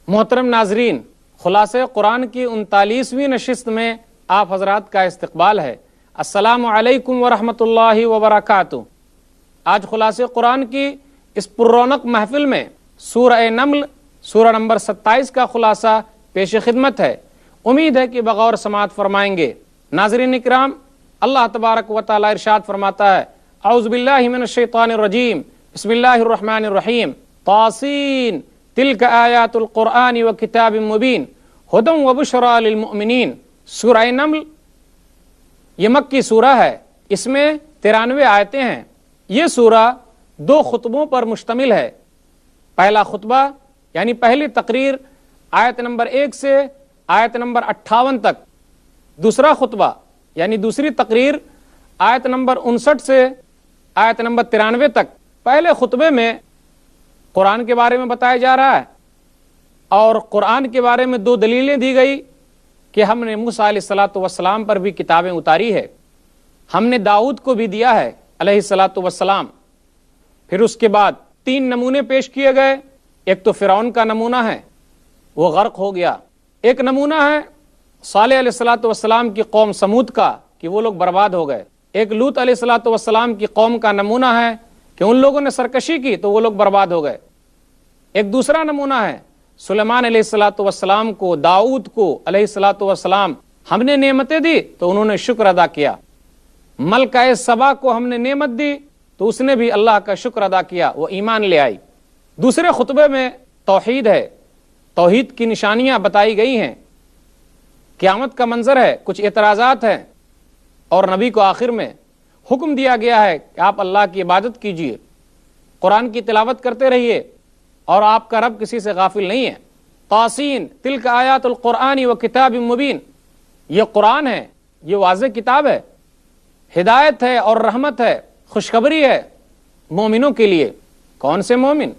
محترم ناظرین، خلاصہ قرآن کی 39ویں نشست میں آپ حضرات کا استقبال ہے۔ السلام علیکم ورحمۃ اللہ وبرکاتہ۔ آج خلاصہ قرآن کی اس پررونق محفل میں سورہ نمل سورہ نمبر 27 کا خلاصہ پیش خدمت ہے۔ امید ہے کہ بغور سماعت فرمائیں گے۔ ناظرین اکرام، اللہ تبارک و تعالی ارشاد فرماتا ہے، اعوذ باللہ من الشیطان الرجیم، بسم اللہ الرحمن الرحیم، طاسین تلک آیات القرآن و کتاب مبین ہدی و بشری للمؤمنین۔ سورہ نمل یہ مکی سورہ ہے، اس میں 93 آیتیں ہیں۔ یہ سورہ 2 خطبوں پر مشتمل ہے۔ پہلا خطبہ یعنی پہلی تقریر آیت نمبر 1 سے آیت نمبر 58 تک، دوسرا خطبہ یعنی دوسری تقریر آیت نمبر 59 سے آیت نمبر 93 تک۔ پہلے خطبے میں قرآن کے بارے میں بتایا جا رہا ہے اور قرآن کے بارے میں 2 دلیلیں دی گئی کہ ہم نے موسیٰ علیہ الصلاۃ والسلام پر بھی کتابیں اتاری ہے، ہم نے داؤد کو بھی دیا ہے علیہ الصلاۃ والسلام۔ پھر اس کے بعد 3 نمونے پیش کیے گئے۔ ایک تو فرعون کا نمونہ ہے، وہ غرق ہو گیا۔ ایک نمونہ ہے صالح علیہ الصلاۃ والسلام کی قوم سمود کا کہ وہ لوگ برباد ہو گئے۔ ایک لوط علیہ الصلاۃ والسلام کی قوم کا نمونہ ہے کہ ان لوگوں نے سرکشی کی تو وہ لوگ برباد ہو گئے۔ ایک دوسرا نمونہ ہے سلیمان علیہ الصلاۃ والسلام کو، داؤد کو علیہ الصلاۃ والسلام ہم نے نعمتیں دی تو انہوں نے شکر ادا کیا۔ ملکہ سبا کو ہم نے نعمت دی تو اس نے بھی اللہ کا شکر ادا کیا، وہ ایمان لے آئی۔ دوسرے خطبے میں توحید ہے، توحید کی نشانیاں بتائی گئی ہیں، قیامت کا منظر ہے، کچھ اعتراضات ہیں، اور نبی کو آخر میں حکم دیا گیا ہے کہ آپ اللہ کی عبادت کیجیے، قرآن کی تلاوت کرتے رہیے، اور آپ کا رب کسی سے غافل نہیں ہے۔ طاسین تلک آیات القرآن و کتاب مبین، یہ قرآن ہے، یہ واضح کتاب ہے، ہدایت ہے اور رحمت ہے، خوشخبری ہے مومنوں کے لیے۔ کون سے مومن؟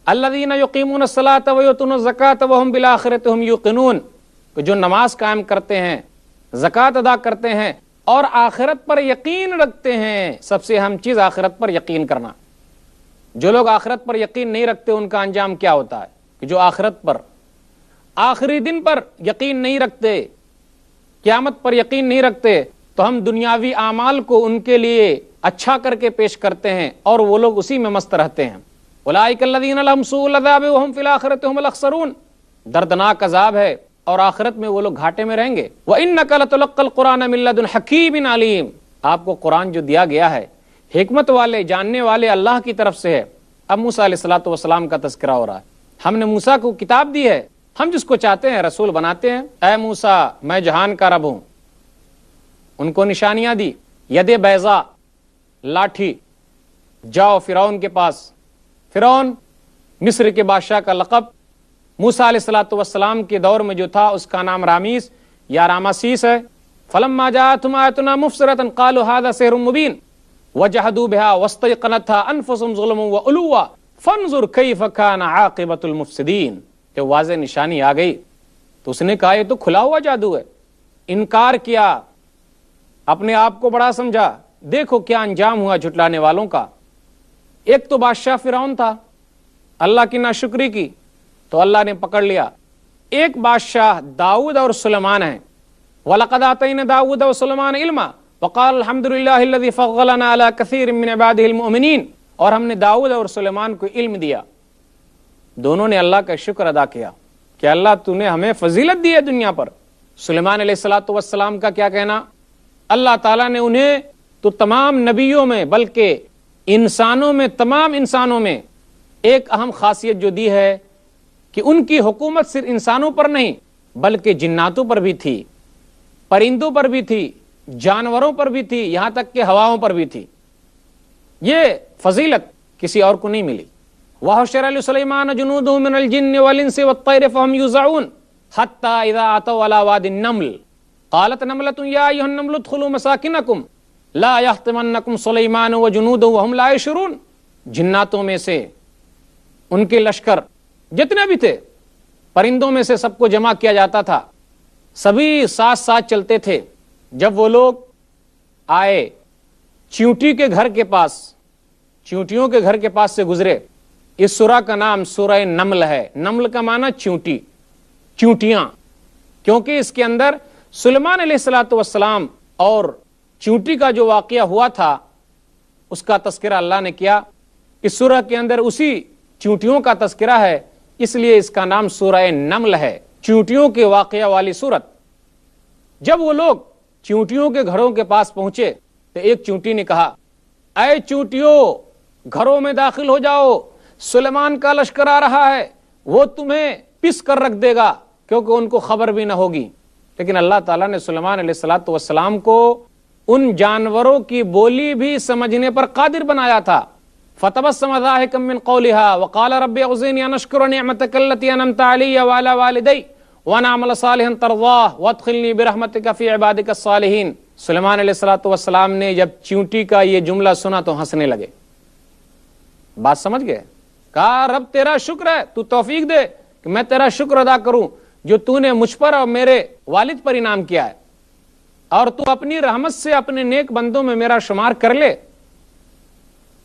الذین یقیمون الصلاۃ ویؤتون الزکاۃ وہم بالآخرۃ هم یوقنون، کہ جو نماز قائم کرتے ہیں، زکوٰۃ ادا کرتے ہیں اور آخرت پر یقین رکھتے ہیں۔ سب سے اہم چیز آخرت پر یقین کرنا۔ جو لوگ آخرت پر یقین نہیں رکھتے ان کا انجام کیا ہوتا ہے کہ جو آخرت پر، آخری دن پر یقین نہیں رکھتے، قیامت پر یقین نہیں رکھتے، تو ہم دنیاوی اعمال کو ان کے لیے اچھا کر کے پیش کرتے ہیں اور وہ لوگ اسی میں مست رہتے ہیں۔ اولئک الذین لهم سوء العذاب وهم فی الآخرۃ هم الاخسرون، دردناک عذاب ہے اور آخرت میں وہ لوگ گھاٹے میں رہیں گے۔ وَإِنَّكَ لَتُلَقَّى الْقُرْآنَ مِن لَّدُنْ حَكِيمٍ عَلِيمٍ، آپ کو قرآن جو دیا گیا ہے حکمت والے، جاننے والے اللہ کی طرف سے ہے۔ اب موسیٰ علیہ الصلاۃ والسلام کا تذکرہ ہو رہا ہے۔ ہم نے موسیٰ کو کتاب دی ہے، ہم جس کو چاہتے ہیں رسول بناتے ہیں۔ اے موسیٰ میں جہان کا رب ہوں۔ ان کو نشانیاں دی، ید بیضا، لاٹھی، جاؤ فرعون کے پاس۔ فرعون مصر کے بادشاہ کا لقب، موسیٰ علیہ الصلاۃ والسلام کے دور میں جو تھا اس کا نام رامیس یا راماسیس ہے۔ فلما جاءتهم آیاتنا مبصرۃ قالوا هذا سحر مبین وجحدوا بها واستيقنتها انفسهم ظلما وعلوا فانظر كيف كان عاقبۃ المفسدین۔ کہ واضح نشانی آ گئی تو اس نے کہا یہ تو کھلا ہوا جادو ہے، انکار کیا، اپنے آپ کو بڑا سمجھا۔ دیکھو کیا انجام ہوا جھٹلانے والوں کا۔ ایک تو بادشاہ فرعون تھا، اللہ کی ناشکری کی تو اللہ نے پکڑ لیا۔ ایک بادشاہ داؤد اور سلیمان ہیں۔ وَلَقَدْ آتَيْنَا دَاوُودَ وَسُلَيْمَانَ عِلْمًا وَقَالَ الْحَمْدُ لِلَّهِ الَّذِي فَضَّلَنَا عَلَى كَثِيرٍ مِّنْ عِبَادِهِ الْمُؤْمِنِينَ، اور ہم نے داؤد اور سلیمان کو علم دیا۔ دونوں نے اللہ کا شکر ادا کیا کہ اللہ تو نے ہمیں فضیلت دی ہے دنیا پر۔ سلیمان علیہ الصلاۃ والسلام کا کیا کہنا؟ اللہ تعالیٰ نے انہیں تو تمام نبیوں میں بلکہ انسانوں میں، تمام انسانوں میں ایک اہم خاصیت جو دی ہے کہ ان کی حکومت صرف انسانوں پر نہیں بلکہ جناتوں پر بھی تھی، پرندوں پر بھی تھی، جانوروں پر بھی تھی، یہاں تک کہ ہواؤں پر بھی تھی۔ یہ فضیلت کسی اور کو نہیں ملی۔ وَحُشِرَ لِسُلَيْمَانَ جُنُودُهُ مِنَ الْجِنِّ وَالْإِنسِ وَالطَّيْرِ فَهُمْ يُوزَعُونَ حَتَّى إِذَا أَتَوْا عَلَى وَادِ النَّمْلِ قَالَتْ نَمْلَةٌ يَا أَيُّهَا النَّمْلُ ادْخُلُوا مَسَاكِنَكُمْ لَا يَحْطِمَنَّكُمْ سُلَيْمَانُ وَجُنُودُهُ وَهُمْ لَا يَشْعُرُونَ۔ جناتوں میں سے ان کے لشکر جتنے بھی تھے، پرندوں میں سے سب کو جمع کیا جاتا تھا، سبھی ساتھ ساتھ چلتے تھے۔ جب وہ لوگ آئے چیونٹی کے گھر کے پاس، چیونٹیوں کے گھر کے پاس سے گزرے اس سورہ کا نام سورہ نمل ہے. نمل کا معنی چیونٹی، چیونٹیاں، کیونکہ اس کے اندر سلیمان علیہ الصلوۃ والسلام اور چیونٹی کا جو واقعہ ہوا تھا اس کا تذکرہ اللہ نے کیا. اس سورہ کے اندر اسی چیونٹیوں کا تذکرہ ہے، اس لیے اس کا نام سورہ نمل ہے، چیونٹیوں کے واقعہ والی سورت. جب وہ لوگ چیونٹیوں کے گھروں کے پاس پہنچے تو ایک چیونٹی نے کہا، اے چیونٹیوں، گھروں میں داخل ہو جاؤ، سلیمان کا لشکر آ رہا ہے، وہ تمہیں پس کر رکھ دے گا، کیونکہ ان کو خبر بھی نہ ہوگی. لیکن اللہ تعالیٰ نے سلیمان علیہ الصلوۃ والسلام کو ان جانوروں کی بولی بھی سمجھنے پر قادر بنایا تھا. فتبسم ضاحكا من قولها وقال رب اوزعني ان اشكر نعمتك التي انعمت علي وعلى والدي وانا اعمل صالحا ترضاه وادخلني برحمتك في عبادك الصالحين. سلیمان علیہ الصلوۃ والسلام نے جب چیونٹی کا یہ جملہ سنا تو ہنسنے لگے. بات سمجھ گئے؟ کہا رب تیرا شکر ہے، تو توفیق دے کہ میں تیرا شکر ادا کروں جو تو نے مجھ پر اور میرے والد پر انعام کیا ہے، اور تو اپنی رحمت سے اپنے نیک بندوں میں میرا شمار کر لے.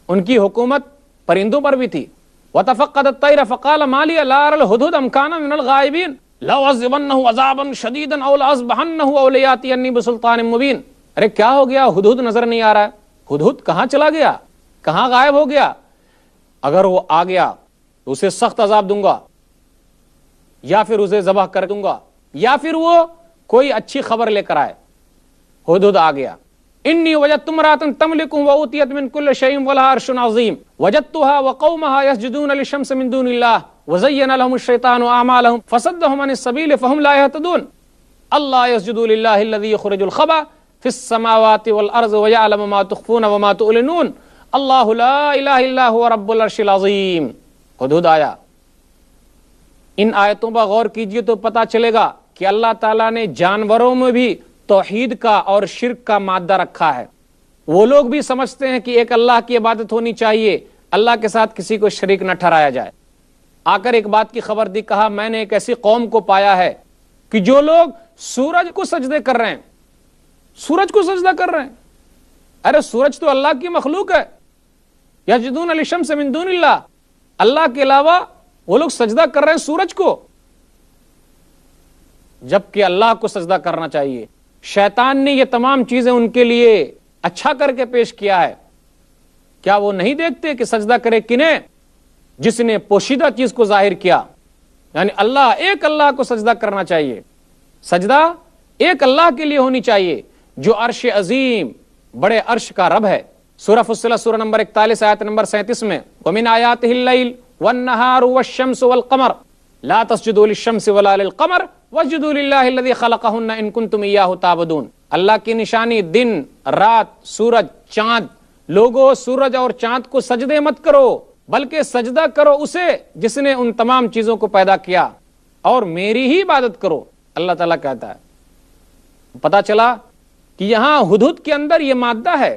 ان کی حکومت پرندوں پر بھی تھی. وَتَفَقَّدَ الطَّيْرَ فَقَالَ مَا لِيَ لَا أَرَى الْهُدْهُدَ أَمْ كَانَ مِنَ الْغَائِبِينَ لَأُعَذِّبَنَّهُ عَذَابًا شَدِيدًا أَوْ لَأَذْبَحَنَّهُ أَوْ لَيَأْتِيَنِّي بِسُلْطَانٍ مُبِينٍ. ارے کیا ہو گیا؟ ہدہد نظر نہیں آ رہا ہے. ہدہد کہاں چلا گیا؟ کہاں غائب ہو گیا؟ اگر وہ آ گیا تو اسے سخت عذاب دوں گا، یا پھر اسے ذبح کر دوں گا، یا پھر وہ کوئی اچھی خبر لے کر آئے. ہدہد آ گیا. انی وجدت امرأة تملکهم وأوتیت من کل شیء ولها عرش عظیم وجدتها وقومها يسجدون للشمس من دون الله وزین لهم الشیطان اعمالهم فصدهم عن السبیل فهم لا يهتدون. اللہ يسجد للہ الذی یخرج الخبأ فی السماوات والارض ویعلم ما تخفون وما تعلنون اللہ لا الہ الا هو رب العرش العظیم. ہدہد آیا. ان آیتوں پر غور کیجئے تو پتا چلے گا کہ اللہ تعالیٰ نے جانوروں میں بھی توحید کا اور شرک کا مادہ رکھا ہے. وہ لوگ بھی سمجھتے ہیں کہ ایک اللہ کی عبادت ہونی چاہیے، اللہ کے ساتھ کسی کو شریک نہ ٹھہرایا جائے. آ کر ایک بات کی خبر دی، کہا میں نے ایک ایسی قوم کو پایا ہے کہ جو لوگ سورج کو سجدے کر رہے ہیں. سورج کو سجدہ کر رہے ہیں. ارے سورج تو اللہ کی مخلوق ہے. یسجدون للشمس من دون اللہ، اللہ کے علاوہ وہ لوگ سجدہ کر رہے ہیں سورج کو، جبکہ اللہ کو سجدہ کرنا چاہیے. شیطان نے یہ تمام چیزیں ان کے لیے اچھا کر کے پیش کیا ہے. کیا وہ نہیں دیکھتے کہ سجدہ کرے کنہیں؟ جس نے پوشیدہ چیز کو ظاہر کیا، یعنی ایک اللہ کو سجدہ کرنا چاہیے. سجدہ ایک اللہ کے لیے ہونی چاہیے جو عرش عظیم، بڑے عرش کا رب ہے. سورہ فصلت سورہ نمبر 41 آیت نمبر 37 میں وَمِنْ آیَاتِهِ اللَّيْلُ وَالنَّهَارُ وَالشَّمْسُ وَالْقَمَرُ لَا تَسْجُدُوا لِلشَّمْسِ وَلَا لِلْقَمَرِ وَاسْجُدُوا لِلَّهِ الَّذِي خَلَقَهُنَّ إِن كُنتُمْ إِيَّاهُ تَعْبُدُونَ. اللہ کی نشانی دن، رات، سورج، چاند. لوگوں سورج اور چاند کو سجدے مت کرو، بلکہ سجدہ کرو اسے جس نے ان تمام چیزوں کو پیدا کیا، اور میری ہی عبادت کرو. اللہ تعالیٰ کہتا ہے. پتا چلا کہ یہاں ہدہد کے اندر یہ مادہ ہے،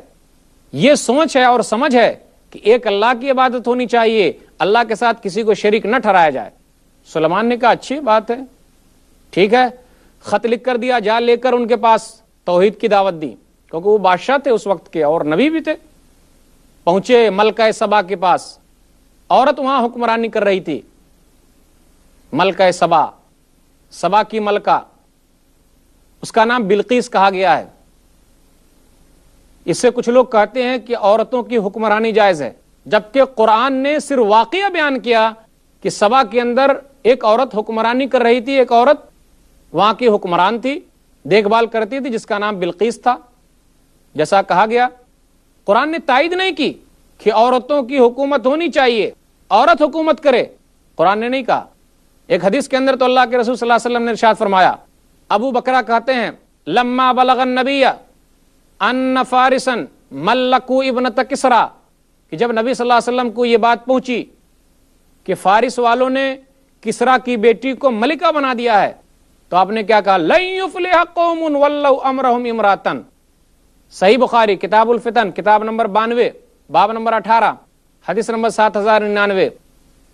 یہ سوچ ہے اور سمجھ ہے کہ ایک اللہ کی عبادت ہونی چاہیے، اللہ کے ساتھ کسی کو شریک نہ ٹھہرایا جائے. سلیمان نے کہا اچھی بات ہے، ٹھیک ہے. خط لکھ کر دیا، جا لے کر ان کے پاس توحید کی دعوت دی، کیونکہ وہ بادشاہ تھے اس وقت کے اور نبی بھی تھے. پہنچے ملکہ سبا کے پاس. عورت وہاں حکمرانی کر رہی تھی، ملکہ سبا، سبا کی ملکہ، اس کا نام بلقیس کہا گیا ہے. اس سے کچھ لوگ کہتے ہیں کہ عورتوں کی حکمرانی جائز ہے، جبکہ قرآن نے صرف واقعہ بیان کیا کہ سبا کے اندر ایک عورت حکمرانی کر رہی تھی. ایک عورت وہاں کی حکمران تھی، دیکھ بھال کرتی تھی، جس کا نام بلقیس تھا. جیسا کہا گیا، قرآن نے تائید نہیں کی کہ عورتوں کی حکومت ہونی چاہیے، عورت حکومت کرے. قرآن نے نہیں کہا. ایک حدیث کے اندر تو اللہ کے رسول صلی اللہ علیہ وسلم نے ارشاد فرمایا، ابو بکرہ کہتے ہیں لما بلغ النبی ان فارسا ملکوا ابنۃ کسریٰ، کہ جب نبی صلی اللہ علیہ وسلم کو یہ بات پہنچی کہ فارس والوں نے کسریٰ کی بیٹی کو ملکہ بنا دیا ہے، تو آپ نے کیا کہا؟ لن یفلح قوم ولوا امرهم امراۃ. صحیح بخاری کتاب الفتن کتاب نمبر 92 باب نمبر 18 حدیث نمبر 7099.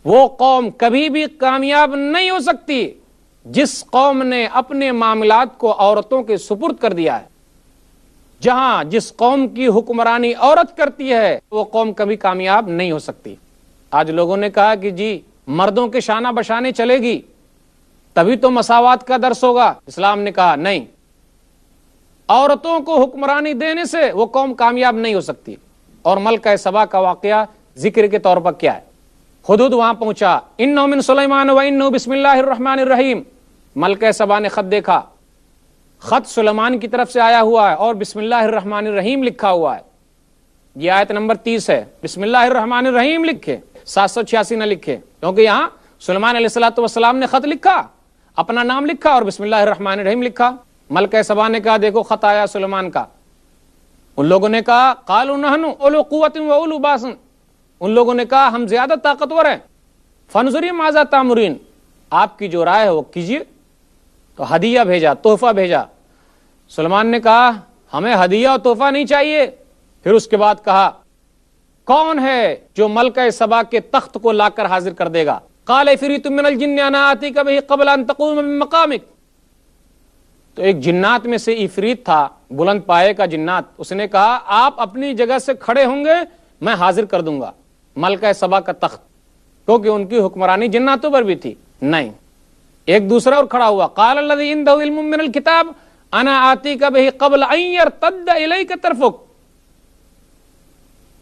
وہ قوم کبھی بھی کامیاب نہیں ہو سکتی جس قوم نے اپنے معاملات کو عورتوں کے سپرد کر دیا ہے. جہاں جس قوم کی حکمرانی عورت کرتی ہے وہ قوم کبھی کامیاب نہیں ہو سکتی. آج لوگوں نے کہا کہ جی مردوں کے شانہ بشانے چلے گی تبھی تو مساوات کا درس ہوگا. اسلام نے کہا نہیں، عورتوں کو حکمرانی دینے سے وہ قوم کامیاب نہیں ہو سکتی. اور ملکہ سبا کا واقعہ ذکر کے طور پر کیا ہے؟ حدود وہاں پہنچا، انہ من سلیمان و انہ بسم اللہ الرحمن الرحیم. ملکہ سبا نے خط دیکھا، خط سلیمان کی طرف سے آیا ہوا ہے اور بسم اللہ الرحمن الرحیم لکھا ہوا ہے. یہ آیت نمبر 30 ہے. بسم اللہ الرحمن الرحیم لکھے، 786 نہ لکھے، کیونکہ یہاں سلیمان علیہ السلام نے خط لکھا، اپنا نام لکھا اور بسم اللہ الرحمن الرحیم لکھا. ملکہ سبا نے کہا دیکھو خط آیا سلیمان کا. ان لوگوں نے کہا قالوا نحن اولو قوت و اولو باس، ان لوگوں نے کہا ہم زیادہ طاقتور ہیں. فانظری ماذا تامرین، آپ کی جو رائے ہے وہ کیجیے. تو ہدیہ بھیجا، تحفہ بھیجا. سلیمان نے کہا ہمیں ہدیہ اور تحفہ نہیں چاہیے. پھر اس کے بعد کہا کون ہے جو ملکہ سبا کے تخت کو لا کر حاضر کر دے گا؟ قال عفریت من الجن انا آتیک بہ قبل ان تقوم من مقامک. تو ایک جنات میں سے عفریت تھا، بلند پائے کا جنات، اس نے کہا آپ اپنی جگہ سے کھڑے ہوں گے میں حاضر کر دوں گا ملکہ سبا کا تخت، کیونکہ ان کی حکمرانی جناتوں پر بھی تھی. نہیں، ایک دوسرا اور کھڑا ہوا، قال الذی عنده علم من الکتاب انا آتیک بہ قبل ان یرتد الیک طرفک.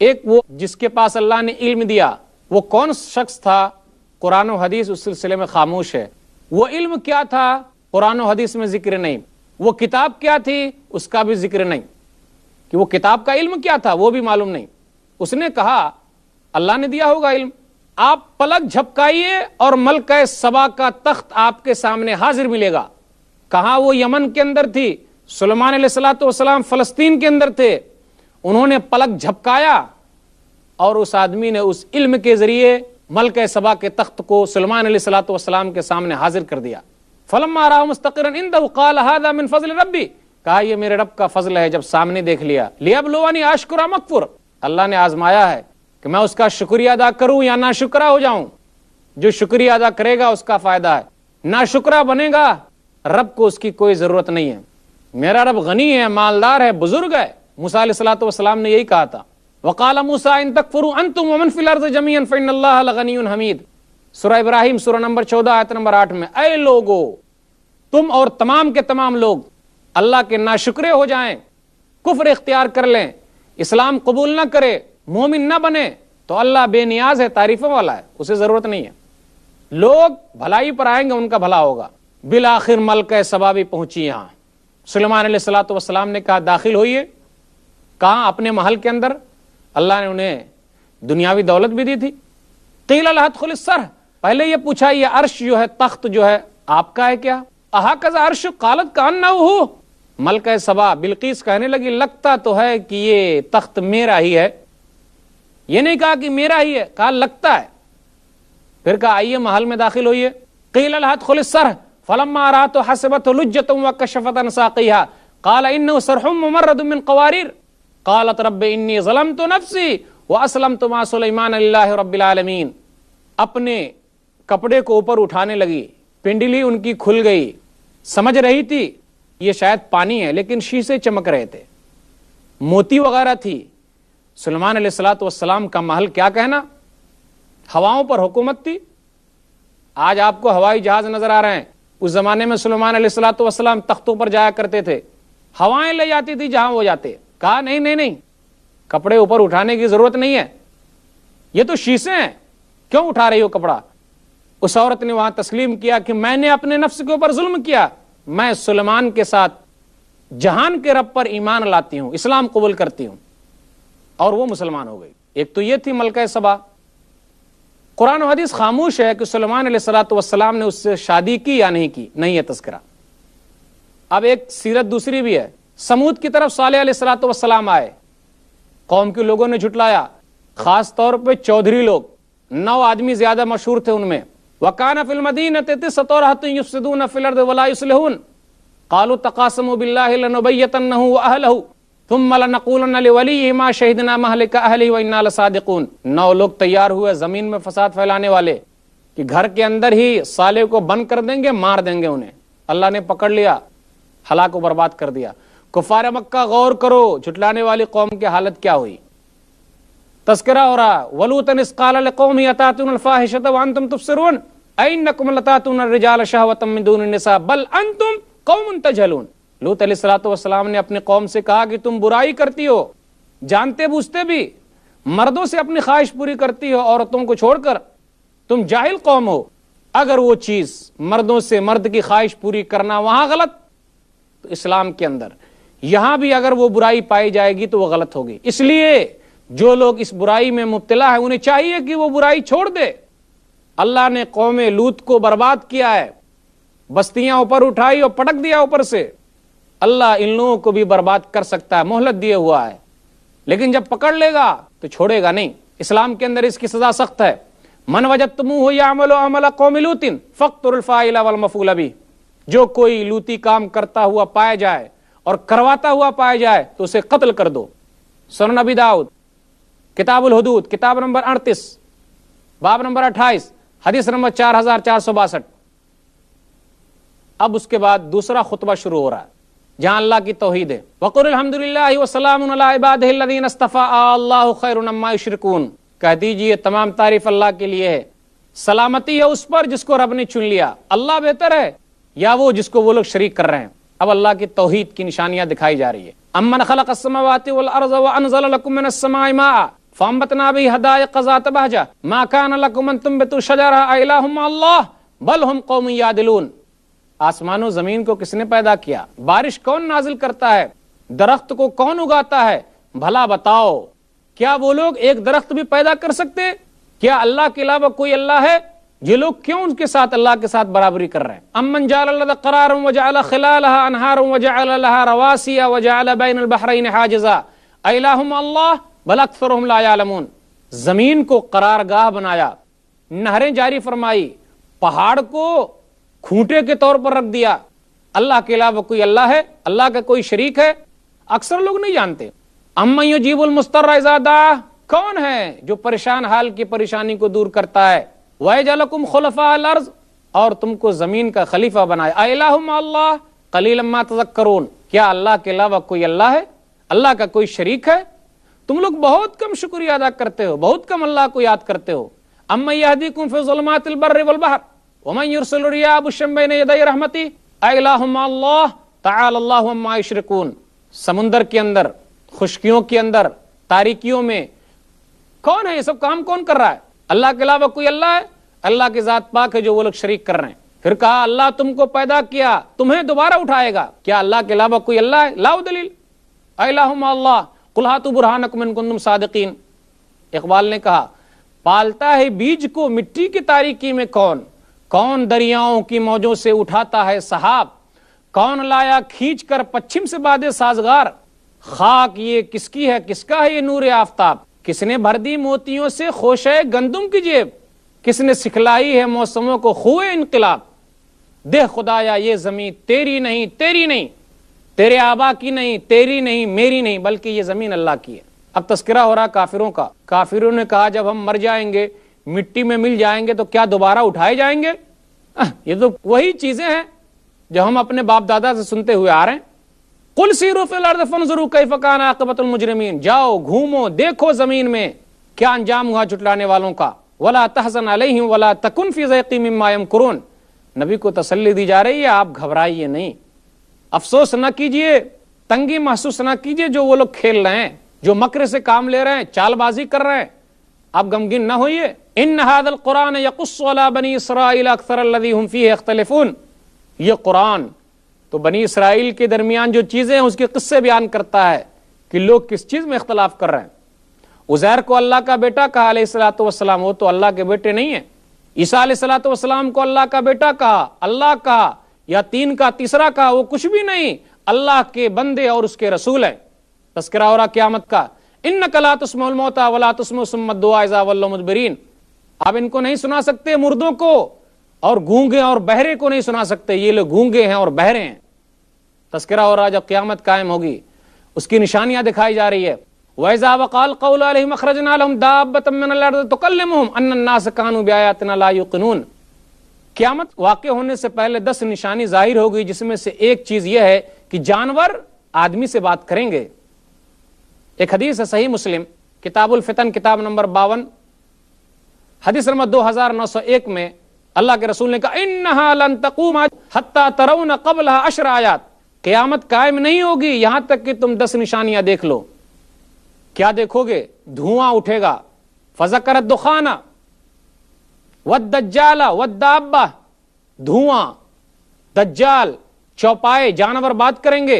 ایک وہ جس کے پاس اللہ نے علم دیا، وہ کون شخص تھا؟ قرآن و حدیث اس سلسلے میں خاموش ہے. وہ علم کیا تھا؟ قرآن و حدیث میں ذکر نہیں. وہ کتاب کیا تھی؟ اس کا بھی ذکر نہیں. کہ وہ کتاب کا علم کیا تھا وہ بھی معلوم نہیں. اس نے کہا اللہ نے دیا ہوگا علم. آپ پلک جھپکائیے اور ملکہ سبا کا تخت آپ کے سامنے حاضر ملے گا. کہاں؟ وہ یمن کے اندر تھی. سلیمان علیہ السلام فلسطین کے اندر تھے. انہوں نے پلک جھپکایا اور اس آدمی نے اس علم کے ذریعے ملکہ سبا کے تخت کو سلیمان علیہ السلام کے سامنے حاضر کر دیا. فلما رأى مستقرا عنده قال هذا من فضل ربی، کہا یہ میرے رب کا فضل ہے. جب سامنے دیکھ لیا، لیبلونی اشکر ام اکفر، اللہ نے آزمایا ہے کہ میں اس کا شکریہ ادا کروں یا ناشکرا ہو جاؤں. جو شکریہ ادا کرے گا اس کا فائدہ ہے، ناشکرا بنے گا رب کو اس کی کوئی ضرورت نہیں ہے. میرا رب غنی ہے، مالدار ہے، بزرگ ہے. موسیٰ علیہ السلام نے یہی کہا تھا، وقال موسیٰ ان تکفروا انتم ومن فی الارض جميعا فإن اللہ لغنی حمید. سورہ ابراہیم سورہ نمبر 14 آیت نمبر 8 میں، اے لوگو تم اور تمام کے تمام لوگ اللہ کے ناشکرے ہو جائیں، کفر اختیار کر لیں، اسلام قبول نہ کرے، مومن نہ بنے، تو اللہ بے نیاز ہے، تعریفوں والا ہے، اسے ضرورت نہیں ہے. لوگ بھلائی پر آئیں گے ان کا بھلا ہوگا. بالآخر ملکہ سبا بھی پہنچی یہاں. سلیمان علیہ السلام نے کہا داخل ہوئیے. کہاں؟ اپنے محل کے اندر. اللہ نے انہیں دنیاوی دولت بھی دی تھی. قیل لها ادخل السرح، پہلے یہ پوچھا یہ عرش جو ہے، تخت جو ہے آپ کا ہے کیا؟ اہکذا عرش قالت کانہ ہو. ملکہ سبا بلقیس کہنے لگی لگتا تو ہے کہ یہ تخت میرا ہی ہے. یہ نہیں کہا کہ میرا ہی ہے، کہا لگتا ہے. پھر کہا آئیے محل میں داخل ہوئیے. قیل لها ادخل السرح فلما رأت حسبته لجة وكشفت عن ساقيها قال انه سرح ممرد من قوارير قالت رب انی ظلمت نفسی واسلمت مع سلیمان للہ رب العالمین. اپنے کپڑے کو اوپر اٹھانے لگی، پنڈلی ان کی کھل گئی. سمجھ رہی تھی یہ شاید پانی ہے، لیکن شیشے چمک رہے تھے، موتی وغیرہ تھی. سلیمان علیہ السلام کا محل کیا کہنا، ہواؤں پر حکومت تھی. آج آپ کو ہوائی جہاز نظر آ رہے ہیں، اس زمانے میں سلیمان علیہ السلام تختوں پر جایا کرتے تھے، ہوائیں لے جاتی تھی جہاں وہ جاتے. کہا نہیں، کپڑے اوپر اٹھانے کی ضرورت نہیں ہے، یہ تو شیشے ہیں، کیوں اٹھا رہی ہو کپڑا؟ اس عورت نے وہاں تسلیم کیا کہ میں نے اپنے نفس کے اوپر ظلم کیا، میں سلیمان کے ساتھ جہان کے رب پر ایمان لاتی ہوں، اسلام قبول کرتی ہوں. اور وہ مسلمان ہو گئی. ایک تو یہ تھی ملکہ سبا. قرآن و حدیث خاموش ہے کہ سلیمان علیہ السلام نے اس سے شادی کی یا نہیں کی، نہیں ہے تذکرہ. اب ایک سیرت دوسری بھی ہے. سمود کی طرف صالح علیہ السلام آئے، قوم کے لوگوں نے جھٹلایا، خاص طور پہ چودھری لوگ. 9 آدمی زیادہ مشہور تھے ان میں. وَكَانَ فِي الْمَدِينَةِ تِسْعَةُ رَهْطٍ يُفْسِدُونَ فِي الْأَرْضِ وَلَا يُصْلِحُونَ قَالُوا تَقَاسَمُوا بِاللَّهِ لَنُبَيِّتَنَّهُ وَأَهْلَهُ ثُمَّ لَنَقُولَنَّ لِوَلِيِّهِ مَا شَهِدْنَا مَهْلِكَ أَهْلِهِ وَإِنَّا لَصَادِقُونَ. 9 لوگ تیار ہوئے زمین میں فساد پھیلانے والے کہ گھر کے اندر ہی صالح کو بند کر دیں گے، مار دیں گے انہیں. اللہ نے پکڑ لیا، ہلاک و برباد کر دیا. کفار مکہ غور کرو، جھٹلانے والی قوم کی حالت کیا ہوئی. تذکرہ ہو رہا وَلُوطًا إِذْ قَالَ لِقَوْمِهِ أَتَأْتُونَ الْفَاحِشَةَ وَأَنْتُمْ تُبْصِرُونَ أَئِنَّكُمْ لَتَأْتُونَ الرِّجَالَ شَهْوَةً مِّن دُونِ النِّسَاءِ بَلْ أَنْتُمْ قَوْمٌ تَجْهَلُونَ۔ لوط علیہ السلام نے اپنی قوم سے کہا کہ تم برائی کرتی ہو، جانتے بوجھتے بھی، مردوں سے اپنی خواہش پوری کرتی ہو عورتوں کو چھوڑ کر، تم جاہل قوم ہو۔ اگر وہ چیز مردوں سے مرد کی خواہش پوری کرنا وہاں غلط، تو اسلام کے اندر یہاں بھی اگر وہ برائی پائی جائے گی تو وہ غلط ہوگی۔ اس لیے جو لوگ اس برائی میں مبتلا ہے انہیں چاہیے کہ وہ برائی چھوڑ دے۔ اللہ نے قوم لوط کو برباد کیا ہے، بستیاں اوپر اٹھائی اور پٹک دیا اوپر سے۔ اللہ ان لوگوں کو بھی برباد کر سکتا ہے، مہلت دیے ہوا ہے، لیکن جب پکڑ لے گا تو چھوڑے گا نہیں۔ اسلام کے اندر اس کی سزا سخت ہے۔ من وجدتموہ یعمل عمل قوم لوط فاقتلوا الفاعل والمفعول بہ، جو کوئی لوطی کام کرتا ہوا پایا جائے اور کرواتا ہوا پایا جائے تو اسے قتل کر دو۔ سنن نبی داؤد کتاب الحدود کتاب نمبر 38 باب نمبر 28 حدیث نمبر 4462۔ اب اس کے بعد دوسرا خطبہ شروع ہو رہا ہے جہاں اللہ کی توحید ہے۔ وَقُلِ الْحَمْدُ لِلَّهِ وَسَلَامٌ عَلَىٰ عِبَادِهِ الَّذِينَ اصْطَفَىٰ اللَّهُ خَيْرٌ عَمَّا يُشْرِكُونَ۔ کہہ دیجئے تمام تعریف اللہ کے لیے ہے، سلامتی ہے اس پر جس کو رب نے چن لیا۔ اللہ بہتر ہے یا وہ جس کو وہ لوگ شریک کر رہے ہیں۔ اب اللہ کی توحید کی نشانیاں دکھائی جا رہی ہے۔ أَمَّنْ خَلَقَ السَّمَاوَاتِ وَالْأَرْضَ وَأَنزَلَ لَكُم مِّنَ السَّمَاءِ مَاءً فَأَنبَتْنَا بِهِ حَدَائِقَ ذَاتَ بَهْجَةٍ مَا كَانَ لَكُمْ أَن تُنبِتُوا شَجَرَهَا أَإِلَٰهٌ مَّعَ اللَّهِ بَلْ هُمْ قَوْمٌ يَعْدِلُونَ۔ آسمان و زمین کو کس نے پیدا کیا؟ بارش کون نازل کرتا ہے؟ درخت کو کون اگاتا ہے؟ بھلا بتاؤ کیا وہ لوگ ایک درخت بھی پیدا کر سکتے؟ کیا اللہ کے علاوہ کوئی اللہ ہے؟ یہ لوگ کیوں ان کے ساتھ اللہ کے ساتھ برابری کر رہے ہیں؟ امن جعل الارض قرارا وجعل خلالها انہارا وجعل لها رواسي وجعل بين البحرين حاجزا أإله مع الله بل اکثرهم لا يعلمون۔ زمین کو قرارگاہ بنایا، نہریں جاری فرمائی، پہاڑ کو کھوٹے کے طور پر رکھ دیا۔ اللہ کے علاوہ کوئی اللہ ہے؟ اللہ کا کوئی شریک ہے؟ اکثر لوگ نہیں جانتے۔ امن یجیب المضطر اذا دعا، کون ہے جو پریشان حال کی پریشانی کو دور کرتا ہے؟ وَيَجْعَلَكُمْ خُلَفَاءَ الْأَرْضِ، اور تم کو زمین کا خلیفہ بنائے۔ أَإِلَٰهٌ مَّعَ اللَّهِ قَلِيلًا مَّا تَذَكَّرُونَ، کیا اللہ کے علاوہ کوئی اللہ ہے؟ اللہ کا کوئی شریک ہے؟ تم لوگ بہت کم شکریہ ادا کرتے ہو، بہت کم اللہ کو یاد کرتے ہو۔ أَمَّن يَهْدِيكُمْ فِي ظُلُمَاتِ الْبَرِّ وَالْبَحْرِ وَمَن يُرْسِلُ الرِّيَاحَ بُشْرًا بَيْنَ يَدَيْ رَحْمَتِهِ أَإِلَٰهٌ مَّعَ اللَّهِ تَعَالَى اللَّهُ عَمَّا يُشْرِكُونَ۔ سمندر کے اندر، خشکیوں کے اندر، تاریکیوں میں کون ہے؟ یہ سب کام کون کر رہا ہے؟ اللہ کے علاوہ کوئی اللہ ہے؟ اللہ کی ذات پاک ہے جو وہ لوگ شریک کر رہے ہیں۔ پھر کہا اللہ تم کو پیدا کیا، تمہیں دوبارہ اٹھائے گا۔ کیا اللہ کے علاوہ کوئی اللہ ہے؟ لاؤ دلیل۔ أإِلَٰهٌ مَّعَ اللَّهِ قُلْ هَاتُوا بُرْهَانَكُمْ إِن كُنتُمْ صَادِقِينَ۔ اقبال نے کہا پالتا ہے بیج کو مٹی کی تاریکی میں کون؟ کون دریاؤں کی موجوں سے اٹھاتا ہے سحاب؟ کون لایا کھینچ کر پچھم سے باد سازگار؟ خاک یہ کس کی ہے، کس کا ہے یہ نور آفتاب؟ کس نے بھر دی موتیوں سے خوشے گندم کی جیب؟ کس نے سکھلائی ہے موسموں کو خوئے انقلاب؟ دے خدایا یہ زمین تیری نہیں، تیری نہیں، تیرے آبا کی نہیں، تیری نہیں، میری نہیں، بلکہ یہ زمین اللہ کی ہے۔ اب تذکرہ ہو رہا کافروں کا۔ کافروں نے کہا جب ہم مر جائیں گے، مٹی میں مل جائیں گے تو کیا دوبارہ اٹھائے جائیں گے؟ یہ تو وہی چیزیں ہیں جو ہم اپنے باپ دادا سے سنتے ہوئے آ رہے ہیں۔ قل سیروا فی الارض فانظروا کیف کان عاقبۃ المجرمین، جاؤ گھومو دیکھو زمین میں کیا انجام ہوا جھٹلانے والوں کا۔ ولا تحزن علیہم ولا تکن فی ضیق مما یمکرون، نبی کو تسلی دی جا رہی ہے آپ گھبرائیے نہیں، افسوس نہ کیجئے، تنگی محسوس نہ کیجئے جو وہ لوگ کھیل رہے ہیں، جو مکر سے کام لے رہے ہیں، چال بازی کر رہے ہیں، آپ غمگین نہ ہوئیے۔ ان ھذا القرآن یقص علی بنی اسرائیل اکثر الذی ہم فیہ یختلفون، یہ قرآن تو بنی اسرائیل کے درمیان جو چیزیں ہیں اس کے قصے بیان کرتا ہے کہ لوگ کس چیز میں اختلاف کر رہے ہیں۔ عزیر کو اللہ کا بیٹا کہا علیہ الصلوۃ والسلام، وہ تو اللہ کے بیٹے نہیں ہیں۔ عیسیٰ علیہ الصلوۃ والسلام کو اللہ کا بیٹا کہا، اللہ کہا یا تین کا تیسرا کہا، وہ کچھ بھی نہیں، اللہ کے بندے اور اس کے رسول ہیں۔ تذکرہ ہو رہا قیامت کا، انک لا تسمع الموتى ولا تسمع ثم الدعاء اذا ولوا مدبرین، آپ ان کو نہیں سنا سکتے مردوں کو، اور گونگے اور بہرے کو نہیں سنا سکتے، یہ لوگ گونگے ہیں اور بہرے ہیں۔ تذکرہ ہو رہا جب قیامت قائم ہوگی اس کی نشانیاں دکھائی جا رہی ہے۔ وَإِذَا وَقَعَ الْقَوْلُ عَلَيْهِمْ أَخْرَجْنَا لَهُمْ دَابَّةً مِّنَ الْأَرْضِ تُكَلِّمُهُمْ أَنَّ النَّاسَ كَانُوا بِآيَاتِنَا لَا يُوقِنُونَ۔ قیامت واقع ہونے سے پہلے 10 نشانی ظاہر ہوگی، جس میں سے ایک چیز یہ ہے کہ جانور آدمی سے بات کریں گے۔ ایک حدیث ہے صحیح مسلم کتاب الفتن کتاب نمبر 52 حدیث نمبر 2901 میں اللہ کے رسول نے کہا انہا لن تقوم حتی ترون قبلها 10 آیات، قیامت قائم نہیں ہوگی یہاں تک کہ تم 10 نشانیاں دیکھ لو۔ کیا دیکھو گے؟ دھواں اٹھے گا، فذکر الدخان والدجال والدابہ، دھواں، دجال، چوپائے، جانور بات کریں گے،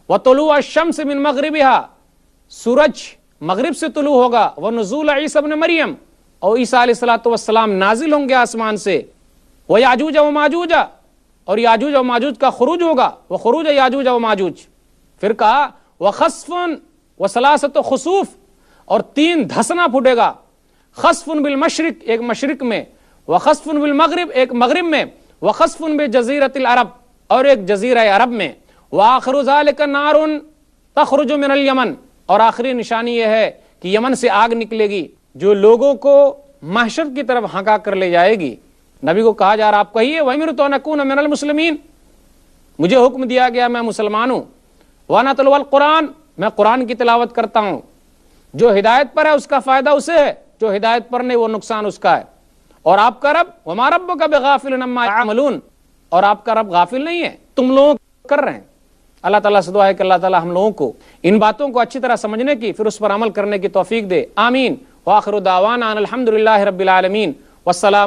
وطلوع الشمس من مغربها، سورج مغرب سے طلوع ہوگا، ونزول عیسی ابن مریم، اور عیسیٰ علیہ السلام نازل ہوں گے آسمان سے، ویاجوج وماجوج، اور یاجوج و ماجوج کا خروج ہوگا، وخروج یاجوج و ماجوج۔ پھر کہا وخسف وثلاثۃ خسوف، اور 3 دھسنا پھوٹے گا، خسف بالمشرق، ایک مشرق میں، وخسف بالمغرب، ایک مغرب میں، وخسف بجزیرۃ العرب، اور ایک جزیرہ عرب میں، وآخر ذلک نار تخرج من الیمن، اور آخری نشانی یہ ہے کہ یمن سے آگ نکلے گی جو لوگوں کو محشر کی طرف ہنکا کر لے جائے گی۔ نبی کو کہا جا رہا آپ کہیے وَأُمِرْتُ أَنْ أَكُونَ مِنَ الْمُسْلِمِينَ، مجھے حکم دیا گیا میں مسلمان ہوں، وَأَنَا أَتْلُو الْقُرْآنَ، میں قرآن کی تلاوت کرتا ہوں، جو ہدایت پر ہے اس کا فائدہ اسے ہے، جو ہدایت پر نہیں وہ نقصان اس کا ہے، اور آپ کا رب وَمَا رَبُّكَ بِغَافِلٍ عَمَّا يَعْمَلُونَ، اور آپ کا رب غافل نہیں ہے، تم لوگ کر رہے ہیں۔ اللہ تعالیٰ سے دعا ہے کہ اللہ تعالیٰ ہم لوگوں کو ان باتوں کو اچھی طرح سمجھنے کی پھر اس پر عمل کرنے کی توفیق دے، آمین۔ وآخر دعوانا ان الحمد للہ رب العالمین، والسلام